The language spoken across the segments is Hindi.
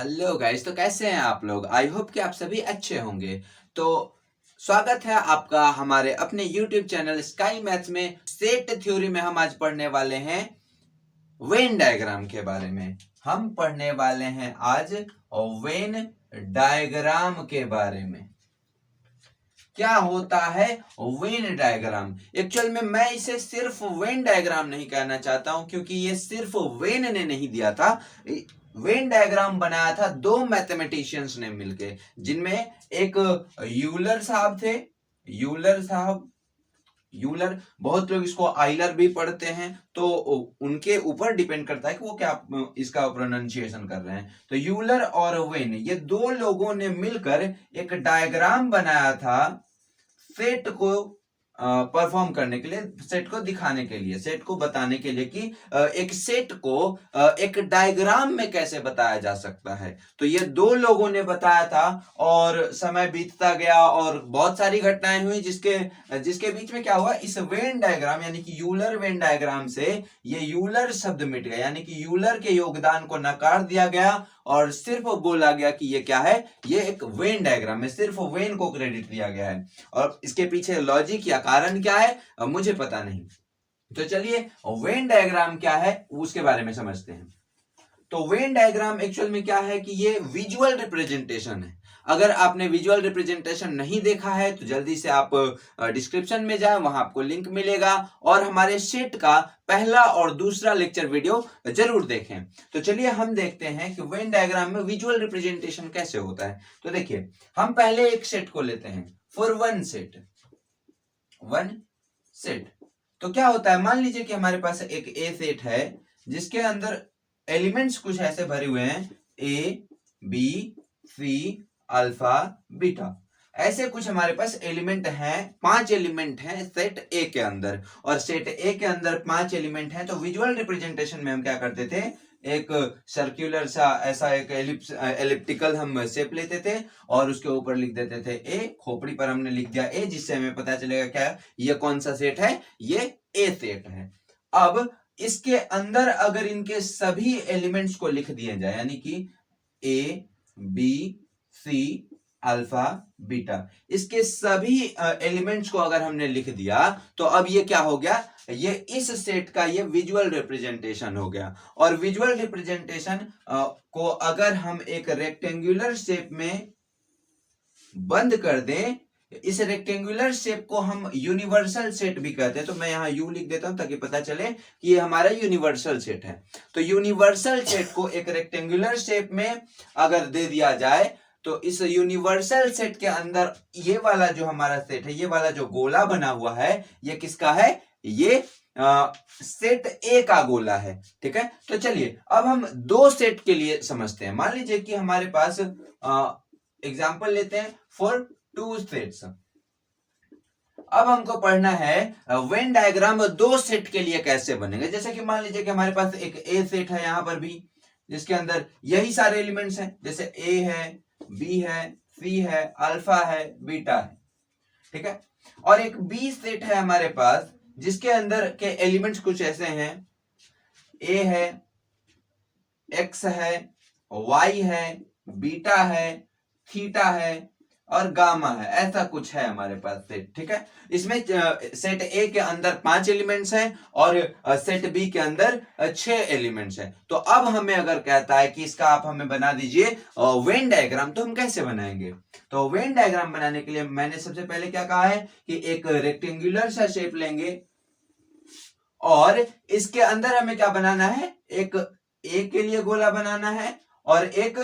हेलो गाइस, तो कैसे हैं आप लोग। आई होप कि आप सभी अच्छे होंगे। तो स्वागत है आपका हमारे अपने YouTube चैनल स्काई मैथ्स में। सेट थ्योरी में हम आज पढ़ने वाले हैं वेन डायग्राम के बारे में। हम पढ़ने वाले हैं आज वेन डायग्राम के बारे में। क्या होता है वेन डायग्राम। एक्चुअल में मैं इसे सिर्फ वेन डायग्राम नहीं कहना चाहता हूं, क्योंकि ये सिर्फ वेन ने नहीं दिया था। वेन डायग्राम बनाया था दो मैथमेटिशियंस ने मिलके, जिनमें एक यूलर साहब थे। यूलर बहुत लोग इसको आइलर भी पढ़ते हैं, तो उनके ऊपर डिपेंड करता है कि वो क्या इसका प्रोनाउंसिएशन कर रहे हैं। तो यूलर और वेन, ये दो लोगों ने मिलकर एक डायग्राम बनाया था सेट को परफॉर्म करने के लिए, सेट को दिखाने के लिए, सेट को बताने के लिए कि एक सेट को एक डायग्राम में कैसे बताया जा सकता है। तो ये दो लोगों ने बताया था और समय बीतता गया और बहुत सारी घटनाएं हुई, जिसके बीच में क्या हुआ, इस वेन डायग्राम यानी कि यूलर वेन डायग्राम से ये यूलर शब्द मिट गया, यानी कि यूलर के योगदान को नकार दिया गया और सिर्फ बोला गया कि ये क्या है, ये एक वेन डायग्राम है, सिर्फ वेन को क्रेडिट दिया गया है। और इसके पीछे लॉजिक या कारण क्या है मुझे पता नहीं। तो चलिए वेन डायग्राम क्या है उसके बारे में समझते हैं। तो वेन डायग्राम एक्चुअल में क्या है कि ये विजुअल रिप्रेजेंटेशन है। अगर आपने विजुअल रिप्रेजेंटेशन नहीं देखा है तो जल्दी से आप डिस्क्रिप्शन में जाएं, वहां आपको लिंक मिलेगा, और हमारे सेट का पहला और दूसरा लेक्चर वीडियो जरूर देखें। तो चलिए हम देखते हैं कि वेन डायग्राम में विजुअल रिप्रेजेंटेशन कैसे होता है। तो देखिए, हम पहले एक सेट को लेते हैं फॉर वन सेट। तो क्या होता है, मान लीजिए कि हमारे पास एक ए सेट है जिसके अंदर एलिमेंट्स कुछ ऐसे भरे हुए हैं, A B C alpha beta, ऐसे कुछ हमारे पास एलिमेंट हैं। 5 एलिमेंट हैं सेट ए के अंदर, और सेट ए के अंदर 5 एलिमेंट हैं। तो विजुअल रिप्रेजेंटेशन में हम क्या करते थे, एक सर्कुलर सा ऐसा एक एलिप्टिकल हम शेप लेते थे और उसके ऊपर लिख देते थे ए, खोपड़ी पर हमने लिख दिया ए, जिससे हमें पता चलेगा क्या ये कौन सा सेट है, ये ए सेट है। अब इसके अंदर अगर इनके सभी एलिमेंट्स को लिख दिए जाए, यानी कि A B C alpha beta, इसके सभी एलिमेंट्स को अगर हमने लिख दिया तो अब ये क्या हो गया, ये इस सेट का ये विजुअल रिप्रेजेंटेशन हो गया। और विजुअल रिप्रेजेंटेशन को अगर हम एक रेक्टेंगुलर शेप में बंद कर दें, इस रेक्टेंगुलर शेप को हम यूनिवर्सल सेट भी कहते हैं। तो मैं यहां यू लिख देता हूं ताकि पता चले कि ये हमारा यूनिवर्सल सेट है। तो यूनिवर्सल सेट को एक रेक्टेंगुलर शेप में अगर दे दिया जाए तो इस यूनिवर्सल सेट के अंदर ये वाला जो हमारा सेट है, ये वाला जो गोला बना हुआ है, ये किसका है, ये सेट ए का गोला है। ठीक है, तो चलिए अब हम दो सेट के लिए समझते हैं। मान लीजिए कि हमारे पास एग्जाम्पल लेते हैं फॉर 2 सेट्स। अब हमको पढ़ना है वेन डायग्राम दो सेट के लिए कैसे बनेगा। जैसे कि मान लीजिए कि हमारे पास एक ए सेट है यहां पर भी, जिसके अंदर यही सारे एलिमेंट्स हैं, जैसे ए है, बी है, सी है, अल्फा है, बीटा है। ठीक है, और एक बी सेट है हमारे पास जिसके अंदर के एलिमेंट्स कुछ ऐसे हैं, ए है, एक्स है, वाई है, बीटा है, थीटा है और गामा है, ऐसा कुछ है हमारे पास सेट। ठीक है, इसमें सेट ए के अंदर 5 एलिमेंट्स हैं और सेट बी के अंदर 6 एलिमेंट्स हैं। तो अब हमें अगर कहता है कि इसका आप हमें बना दीजिए वेन डायग्राम, तो हम कैसे बनाएंगे। तो वेन डायग्राम बनाने के लिए मैंने सबसे पहले क्या कहा है कि एक रेक्टेंगुलर सा शेप लेंगे और इसके अंदर हमें क्या बनाना है, एक ए के लिए गोला बनाना है और एक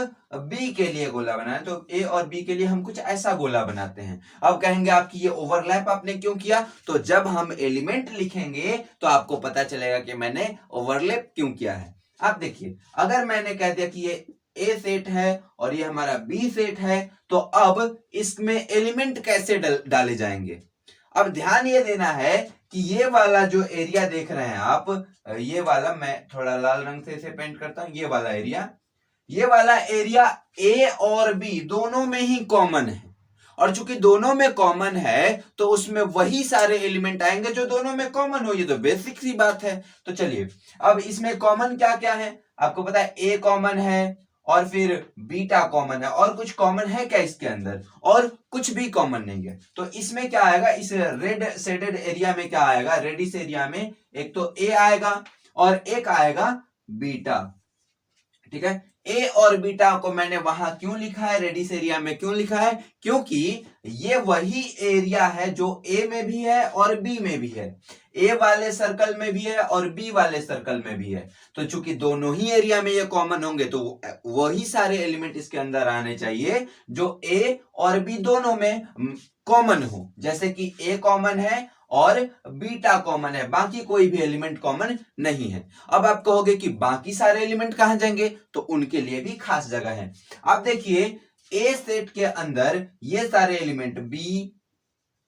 बी के लिए गोला बनाना है। तो ए और बी के लिए हम कुछ ऐसा गोला बनाते हैं। अब कहेंगे आपकी ये ओवरलैप आपने क्यों किया, तो जब हम एलिमेंट लिखेंगे तो आपको पता चलेगा कि मैंने ओवरलैप क्यों किया है। आप देखिए, अगर मैंने कह दिया कि ये ए सेट है और ये हमारा बी सेट है, तो अब इसमें एलिमेंट कैसे डाले जाएंगे। अब ध्यान ये देना है कि ये वाला जो एरिया देख रहे हैं आप, ये वाला मैं थोड़ा लाल रंग से इसे पेंट करता हूं, ये वाला एरिया ए और बी दोनों में ही कॉमन है, और चूंकि दोनों में कॉमन है तो उसमें वही सारे एलिमेंट आएंगे जो दोनों में कॉमन हो। ये तो बेसिक सी बात है। तो चलिए अब इसमें कॉमन क्या क्या है, आपको पता है ए कॉमन है और फिर बीटा कॉमन है, और कुछ कॉमन है क्या इसके अंदर? और कुछ भी कॉमन नहीं है। तो इसमें क्या आएगा, इस रेड शेडेड एरिया में क्या आएगा, रेडिश एरिया में एक तो ए आएगा और एक आएगा बीटा। ठीक है, ए और बीटा को मैंने वहां क्यों लिखा है, रेडिश एरिया में क्यों लिखा है, क्योंकि ये वही एरिया है जो ए में भी है और बी में भी है, ए वाले सर्कल में भी है और बी वाले सर्कल में भी है। तो चूंकि दोनों ही एरिया में ये कॉमन होंगे तो वही सारे एलिमेंट इसके अंदर आने चाहिए जो ए और बी दोनों में कॉमन हो। जैसे कि ए कॉमन है और बीटा कॉमन है, बाकी कोई भी एलिमेंट कॉमन नहीं है। अब आप कहोगे कि बाकी सारे एलिमेंट कहां जाएंगे, तो उनके लिए भी खास जगह है। आप देखिए ए सेट के अंदर ये सारे एलिमेंट बी,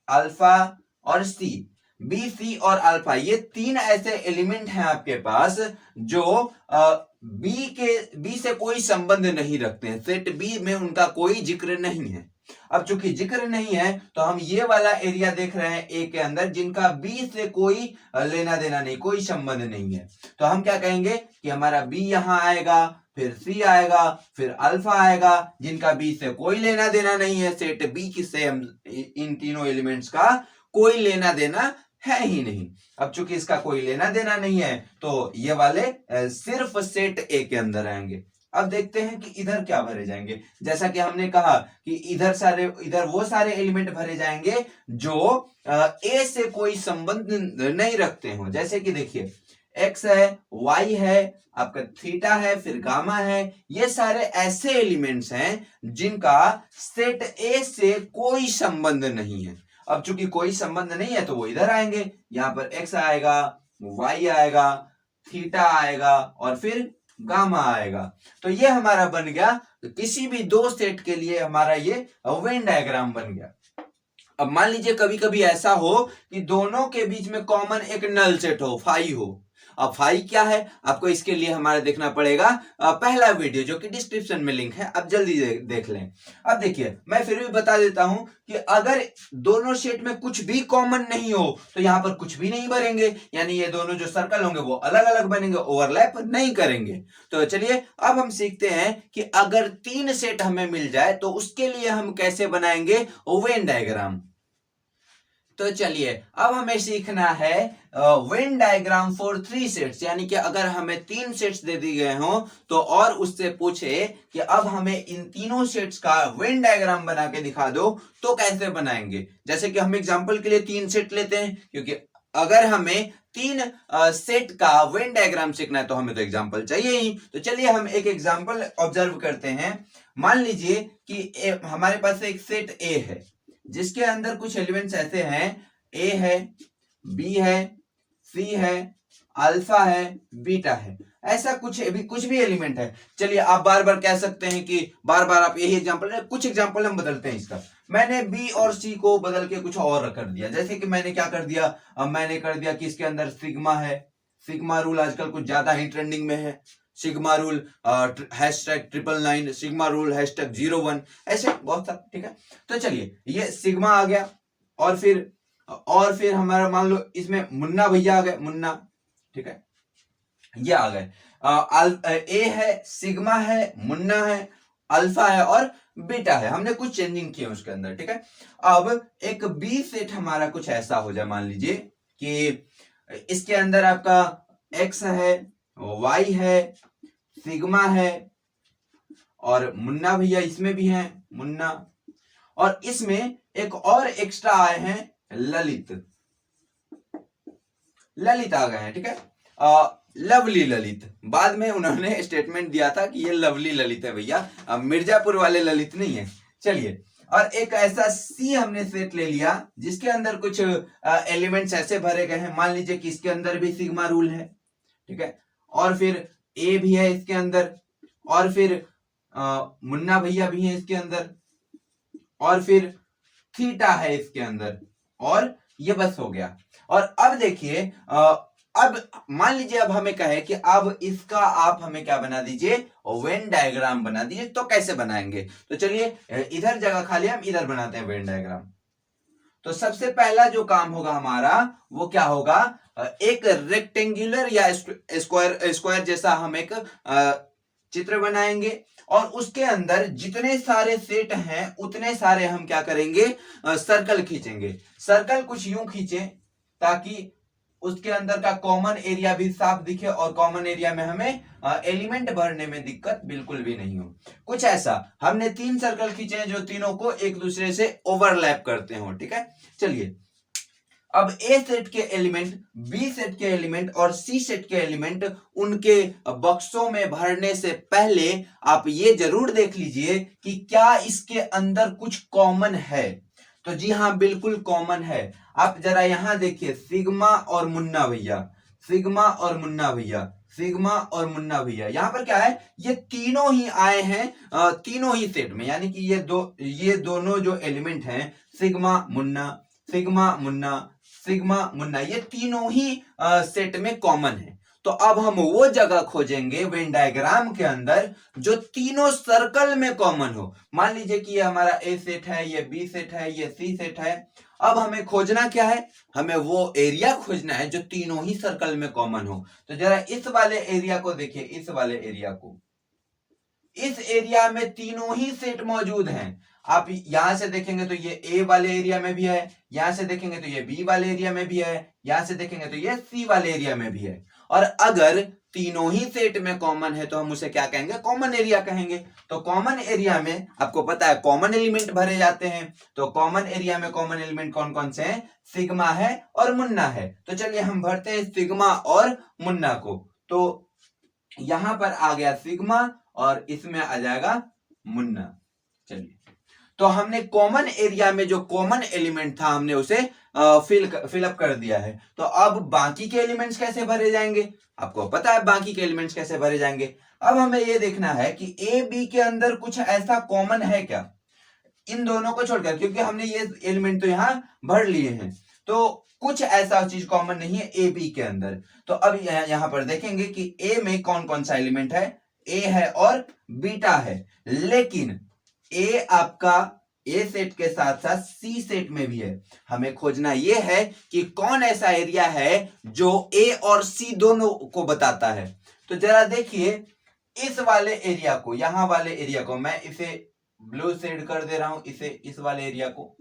अल्फा और सी, बी सी और अल्फा, ये तीन ऐसे एलिमेंट हैं आपके पास जो बी से कोई संबंध नहीं रखते हैं, सेट बी में उनका कोई जिक्र नहीं है। अब चूंकि जिक्र नहीं है तो हम ये वाला एरिया देख रहे हैं ए के अंदर जिनका बी से कोई लेना देना नहीं, कोई संबंध नहीं है। तो हम क्या कहेंगे कि हमारा बी यहां आएगा, फिर सी आएगा, फिर अल्फा आएगा, जिनका बी से कोई लेना देना नहीं है, सेट बी किससे हम इन तीनों एलिमेंट्स का कोई लेना देना है ही नहीं। अब चूंकि इसका कोई लेना देना नहीं है तो ये वाले सिर्फ सेट ए के अंदर आएंगे। अब देखते हैं कि इधर क्या भरे जाएंगे। जैसा कि हमने कहा कि इधर वो सारे एलिमेंट भरे जाएंगे जो ए से कोई संबंध नहीं रखते हो। जैसे कि देखिए एक्स है, वाई है, आपका थीटा है, फिर गामा है, ये सारे ऐसे एलिमेंट्स हैं जिनका सेट ए से कोई संबंध नहीं है। अब चूंकि कोई संबंध नहीं है तो वो इधर आएंगे, यहां पर एक्स आएगा, वाई आएगा, थीटा आएगा और फिर गामा आएगा। तो ये हमारा बन गया, किसी भी दो सेट के लिए हमारा ये वेन डायग्राम बन गया। अब मान लीजिए कभी कभी ऐसा हो कि दोनों के बीच में कॉमन एक नल सेट हो, फाई हो। अब फाई क्या है आपको इसके लिए हमारा देखना पड़ेगा पहला वीडियो जो कि डिस्क्रिप्शन में लिंक है, आप जल्दी देख लें। अब देखिए मैं फिर भी बता देता हूं कि अगर दोनों सेट में कुछ भी कॉमन नहीं हो तो यहां पर कुछ भी नहीं भरेंगे, यानी ये दोनों जो सर्कल होंगे वो अलग अलग बनेंगे, ओवरलैप नहीं करेंगे। तो चलिए अब हम सीखते हैं कि अगर तीन सेट हमें मिल जाए तो उसके लिए हम कैसे बनाएंगे वेन डायग्राम। तो चलिए अब हमें सीखना है Venn diagram for three sets, यानी कि अगर हमें तीन सेट्स दे दिए गए हों तो और उससे पूछे कि अब हमें इन तीनों सेट्स का वेन डायग्राम बना के दिखा दो तो कैसे बनाएंगे। जैसे कि हम एग्जांपल के लिए तीन सेट लेते हैं, क्योंकि अगर हमें तीन सेट का वेन डायग्राम सीखना है तो हमें तो एग्जांपल चाहिए ही। तो चलिए हम एक एग्जांपल ऑब्जर्व करते हैं। मान लीजिए कि हमारे पास एक सेट ए है जिसके अंदर कुछ एलिमेंट्स ऐसे हैं, ए है, बी है, सी है, अल्फा है, बीटा है, ऐसा कुछ भी एलिमेंट है। चलिए आप बार बार कह सकते हैं कि बार बार आप यही एग्जांपल, कुछ एग्जांपल हम बदलते हैं इसका। मैंने बी और सी को बदल के कुछ और कर दिया। जैसे कि मैंने क्या कर दिया, मैंने कर दिया कि इसके अंदर सिग्मा है, सिग्मा रूल आजकल कुछ ज्यादा ही ट्रेंडिंग में है, सिग्मा रूल #999, सिग्मा रूल #01, ऐसे बहुत सा। ठीक है, तो चलिए ये सिग्मा आ गया और फिर हमारा मान लो इसमें मुन्ना भैया आ गए, मुन्ना। ठीक है, ये आ गए। ए है, सिग्मा है, मुन्ना है, अल्फा है और बीटा है। हमने कुछ चेंजिंग किए उसके अंदर। ठीक है, अब एक बी सेट हमारा कुछ ऐसा हो जाए, मान लीजिए कि इसके अंदर आपका एक्स है, वाई है, सिग्मा है और मुन्ना भैया इसमें भी है, मुन्ना, और इसमें एक और एक्स्ट्रा आए हैं, ललित। ललित आ गए हैं। ठीक है, लवली ललित। बाद में उन्होंने स्टेटमेंट दिया था कि ये लवली ललित है भैया, मिर्जापुर वाले ललित नहीं है। चलिए, और एक ऐसा सी हमने सेट ले लिया जिसके अंदर कुछ एलिमेंट्स ऐसे भरे गए हैं। मान लीजिए कि इसके अंदर भी सिग्मा रूल है। ठीक है, और फिर ए भी है इसके अंदर, और फिर मुन्ना भैया भी है इसके अंदर, और फिर थीटा है इसके अंदर, और ये बस हो गया। और अब देखिए अब मान लीजिए अब हमें कहे कि अब इसका आप हमें क्या बना दीजिए, वेन डायग्राम बना दीजिए। तो कैसे बनाएंगे, तो चलिए इधर जगह खाली हम इधर बनाते हैं वेन डायग्राम। तो सबसे पहला जो काम होगा हमारा वो क्या होगा, एक रेक्टेंगुलर या स्क्वायर जैसा हम एक चित्र बनाएंगे और उसके अंदर जितने सारे सेट हैं उतने सारे हम क्या करेंगे, सर्कल खींचेंगे। सर्कल कुछ यूं खींचे ताकि उसके अंदर का कॉमन एरिया भी साफ दिखे और कॉमन एरिया में हमें एलिमेंट भरने में दिक्कत बिल्कुल भी नहीं हो। कुछ ऐसा हमने 3 सर्कल खींचे हैं जो तीनों को एक दूसरे से ओवरलैप करते हो। ठीक है, चलिए अब ए सेट के एलिमेंट, बी सेट के एलिमेंट और सी सेट के एलिमेंट उनके बक्सों में भरने से पहले आप ये जरूर देख लीजिए कि क्या इसके अंदर कुछ कॉमन है। तो जी हाँ, बिल्कुल कॉमन है। आप जरा यहां देखिए, सिग्मा और मुन्ना भैया, सिग्मा और मुन्ना भैया, सिग्मा और मुन्ना भैया, यहां पर क्या है, ये तीनों ही आए हैं तीनों ही सेट में, यानी कि ये दोनों जो एलिमेंट हैं, sigma Munna, sigma Munna, sigma Munna, ये तीनों ही सेट में कॉमन है। तो अब हम वो जगह खोजेंगे वेन डायग्राम के अंदर जो तीनों सर्कल में कॉमन हो। मान लीजिए कि ये हमारा ए सेट है, ये बी सेट है, ये सी सेट है। अब हमें खोजना क्या है, हमें वो एरिया खोजना है जो तीनों ही सर्कल में कॉमन हो। तो जरा इस वाले एरिया को देखिए, इस वाले एरिया को, इस एरिया में तीनों ही सेट मौजूद हैं। आप यहां से देखेंगे तो ये ए वाले एरिया में भी है, यहां से देखेंगे तो ये बी वाले एरिया में भी है, यहां से देखेंगे तो ये सी वाले एरिया में भी है। और अगर तीनों ही सेट में कॉमन है तो हम उसे क्या कहेंगे, कॉमन एरिया कहेंगे। तो कॉमन एरिया में आपको पता है कॉमन एलिमेंट भरे जाते हैं। तो कॉमन एरिया में कॉमन एलिमेंट कौन कौन से हैं, सिग्मा है और मुन्ना है। तो चलिए हम भरते हैं सिग्मा और मुन्ना को। तो यहां पर आ गया सिग्मा और इसमें आ जाएगा मुन्ना। चलिए, तो हमने कॉमन एरिया में जो कॉमन एलिमेंट था हमने उसे फिलअप कर दिया है। तो अब बाकी के एलिमेंट्स कैसे भरे जाएंगे, आपको पता है बाकी के एलिमेंट्स कैसे भरे जाएंगे। अब हमें यह देखना है कि ए बी के अंदर कुछ ऐसा कॉमन है क्या, इन दोनों को छोड़कर, क्योंकि हमने ये एलिमेंट तो यहां भर लिए हैं, तो कुछ ऐसा चीज कॉमन नहीं है ए बी के अंदर। तो अब यहां पर देखेंगे कि ए में कौन कौन सा एलिमेंट है, ए है और बीटा है। लेकिन ए आपका ए सेट के साथ साथ सी सेट में भी है। हमें खोजना यह है कि कौन ऐसा एरिया है जो ए और सी दोनों को बताता है। तो जरा देखिए, इस वाले एरिया को, यहां वाले एरिया को मैं इसे ब्लू शेड कर दे रहा हूं, इसे इस वाले एरिया को।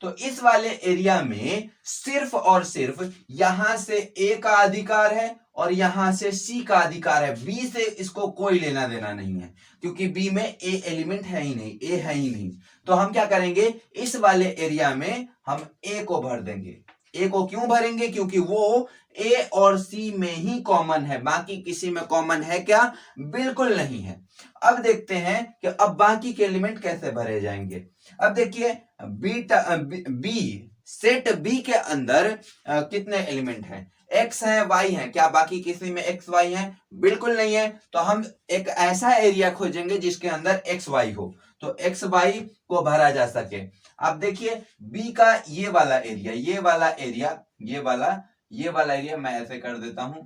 तो इस वाले एरिया में सिर्फ और सिर्फ यहां से ए का अधिकार है और यहां से सी का अधिकार है। बी से इसको कोई लेना देना नहीं है, क्योंकि बी में ए एलिमेंट है ही नहीं, ए है ही नहीं। तो हम क्या करेंगे, इस वाले एरिया में हम ए को भर देंगे। ए को क्यों भरेंगे, क्योंकि वो ए और सी में ही कॉमन है, बाकी किसी में कॉमन है क्या, बिल्कुल नहीं है। अब देखते हैं कि अब बाकी के एलिमेंट कैसे भरे जाएंगे। अब देखिए, बी सेट बी के अंदर कितने एलिमेंट हैं, एक्स है, वाई है, क्या बाकी किसी में एक्स वाई है, बिल्कुल नहीं है। तो हम एक ऐसा एरिया खोजेंगे जिसके अंदर एक्स वाई हो, तो एक्स वाई को भरा जा सके। अब देखिए बी का ये वाला एरिया, ये वाला एरिया, ये वाला एरिया मैं ऐसे कर देता हूं।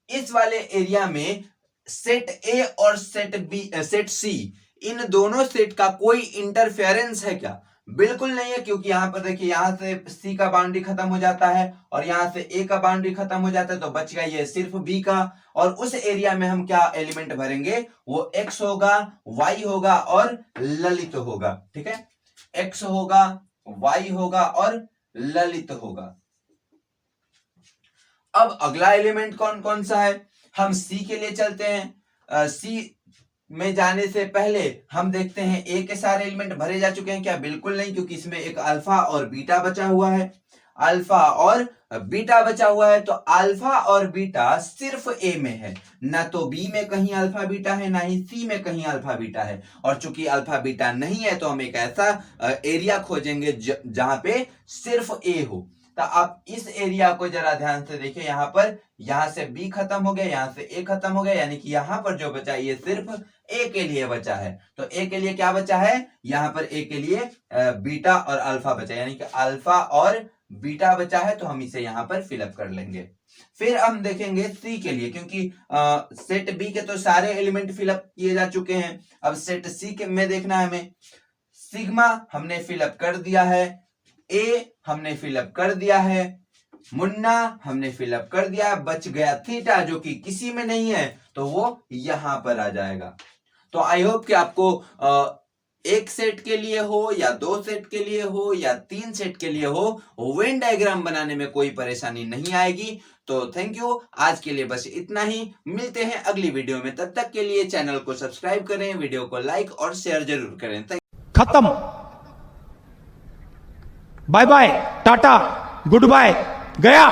इस वाले एरिया में सेट ए और सेट बी, सेट सी, इन दोनों सेट का कोई इंटरफेरेंस है क्या, बिल्कुल नहीं है। क्योंकि यहां पर देखिए, यहां से सी का बाउंड्री खत्म हो जाता है और यहां से ए का बाउंड्री खत्म हो जाता है, तो बच गया ये सिर्फ बी का। और उस एरिया में हम क्या एलिमेंट भरेंगे, वो एक्स होगा, वाई होगा और ललित होगा। ठीक है, एक्स होगा, वाई होगा और ललित होगा। अब अगला एलिमेंट कौन कौन सा है, हम सी के लिए चलते हैं। सी में जाने से पहले हम देखते हैं ए के सारे एलिमेंट भरे जा चुके हैं क्या, बिल्कुल नहीं, क्योंकि इसमें एक अल्फा और बीटा बचा हुआ है, अल्फा और बीटा बचा हुआ है। तो अल्फा और बीटा सिर्फ ए में है, ना तो बी में कहीं अल्फा बीटा है, ना ही सी में कहीं अल्फा बीटा है। और चूंकि अल्फा बीटा नहीं है तो हम एक ऐसा एरिया खोजेंगे जहां पे सिर्फ ए हो। तो आप इस एरिया को जरा ध्यान से देखिए, यहां से बी खत्म हो गया, यहां से ए खत्म हो गया, यानी कि यहां पर जो बचा ये सिर्फ ए के लिए बचा है। तो ए के लिए क्या बचा है, यहां पर ए के लिए बीटा और अल्फा बचा, यानी कि अल्फा और बीटा बचा है। तो हम इसे यहां पर फिलअप कर लेंगे। फिर हम देखेंगे सी के लिए, क्योंकि सेट बी के तो सारे एलिमेंट फिलअप किए जा चुके हैं। अब सेट सी के में देखना है हमें। सिग्मा हमने फिलअप कर दिया है, ए हमने फिलअप कर दिया है, मुन्ना हमने फिलअप कर दिया, बच गया थीटा जो कि किसी में नहीं है, तो वो यहां पर आ जाएगा। तो आई होप कि आपको एक सेट के लिए हो या 2 सेट के लिए हो या 3 सेट के लिए हो, वेन डायग्राम बनाने में कोई परेशानी नहीं आएगी। तो थैंक यू, आज के लिए बस इतना ही। मिलते हैं अगली वीडियो में, तब तक के लिए चैनल को सब्सक्राइब करें, वीडियो को लाइक और शेयर जरूर करें। खत्म, bye bye, tata, goodbye, गया।